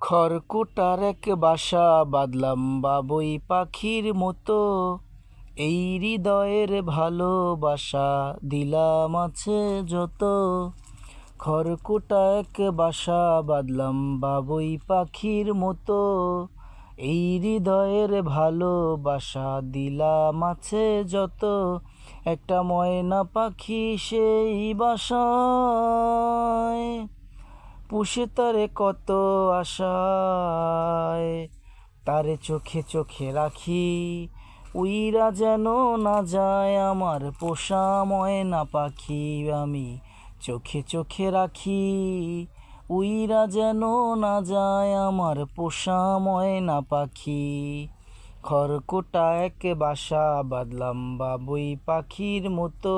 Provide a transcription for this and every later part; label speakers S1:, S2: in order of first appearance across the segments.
S1: খড়কুটার এক বাসা বাঁধলাম বাবুই পাখির মতো, এই হৃদয়ের ভালোবাসা দিলাম আছে যত। খড়কুটা এক বাসা বাঁধলাম বাবুই পাখির মতো, এই হৃদয়ের ভালোবাসা দিলাম আছে যত। একটা ময়না পাখি সেই বাসায়, পুষে তারে কত আশায়, তারে চোখে চোখে রাখি, উইরা যেন না যায় আমার পোষা ময়না পাখি। আমি চোখে চোখে রাখি, উইরা যেন না যায় আমার পোষা ময়না পাখি। খড়কুটা এক বাসা বাঁধলাম বাবুই পাখির মতো,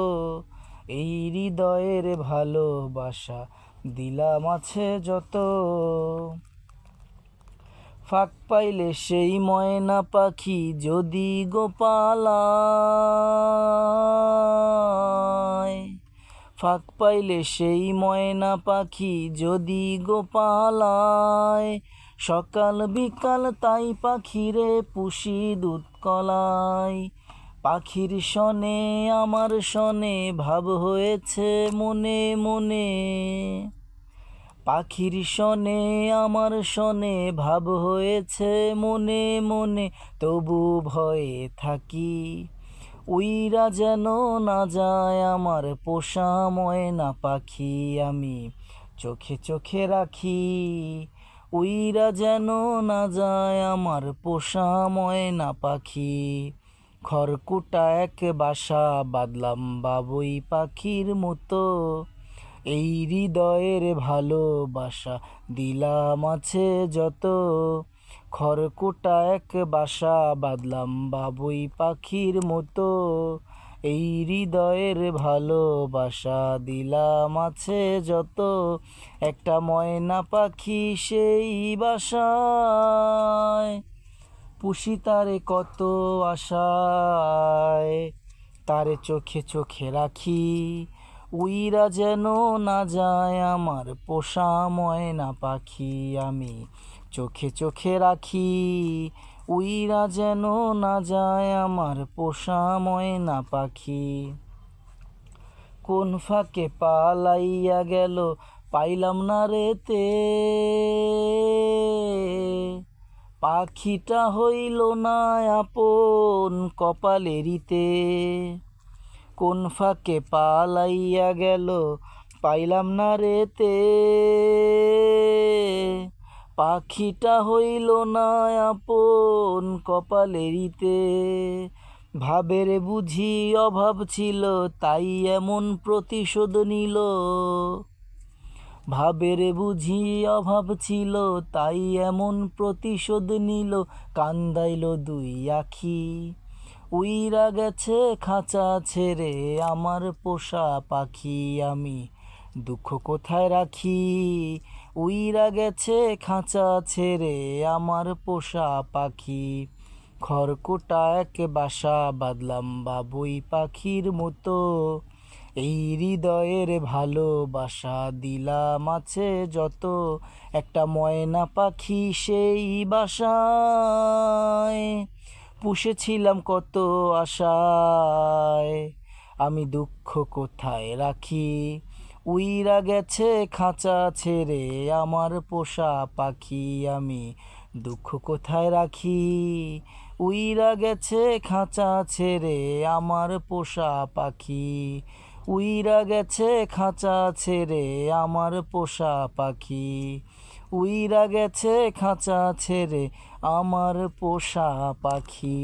S1: এই হৃদয়ের ভালোবাসা দিলাম আছে যত। ফাঁক পাইলে সেই ময়না পাখি যদি গোপালায়, ফাঁক পাইলে সেই ময়না পাখি যদি গোপালায়, সকাল বিকাল তাই পাখিরে পুষি দুধ কলাই। পাখির সনে আমার সনে ভাব হয়েছে মনে মনে, পাখির সনে আমার সনে ভাব হয়েছে মনে মনে। তবু ভয়ে থাকি, উইরা যেন না যায় আমার পোষা ময়না পাখি। আমি চোখে চোখে রাখি, উইরা যেন না যায় আমার পোষা ময়না পাখি। খড়কুটা এক বাসা বাঁধলাম বাবুই পাখির মতো, এই হৃদয়ের ভালোবাসা দিলাম আছে যত। খড়কুটা এক বাসা বাঁধলাম বাবুই পাখির মতো, এই হৃদয়ের ভালোবাসা দিলাম আছে যত। একটা ময়না পাখি সেই বাসায়, পুষি তারে কত আশায়, তারে চোখে চোখে রাখি, উইরা যেন না যায় আমার পোষা ময়না পাখি। আমি চোখে চোখে রাখি, উইরা যেন না যায় আমার পোষা ময়না পাখি। কোন ফাঁকে পালাইয়া গেল পাইলাম না রেতে, পাখিটা হইল না আপন কপালেরিতে। কোন ফাঁকে পালাইয়া গেল পাইলাম না রেতে, পাখিটা হইল না আপন কপালেরিতে। ভাবের বুঝি অভাব ছিল তাই এমন প্রতিশোধ নিল, ভাবের বুঝি অভাব ছিল তাই এমন প্রতিশোধ নিল। কান্দাইল দুই আখি, উইরা গেছে খাঁচা ছেড়ে আমার পোষা পাখি। আমি দুঃখ কোথায় রাখি, উইরা গেছে খাঁচা ছেড়ে আমার পোষা পাখি। খড়কুটা এক বাসা বাঁধলাম বাবুই পাখির মতো, এই হৃদয়ের ভালোবাসা দিলাম আছে যত। একটা ময়না পাখি সেই বাসায়, পুষেছিলাম কত আশায়, আমি দুঃখ কোথায় রাখি, উইরা গেছে খাঁচা ছেড়ে আমার পোষা পাখি। আমি দুঃখ কোথায় রাখি, উইরা গেছে খাঁচা ছেড়ে আমার পোষা পাখি। উইরা গেছে খাঁচা ছেড়ে আমার পোষা পাখি, উইরা গেছে খাঁচা ছেড়ে আমার পোষা পাখি।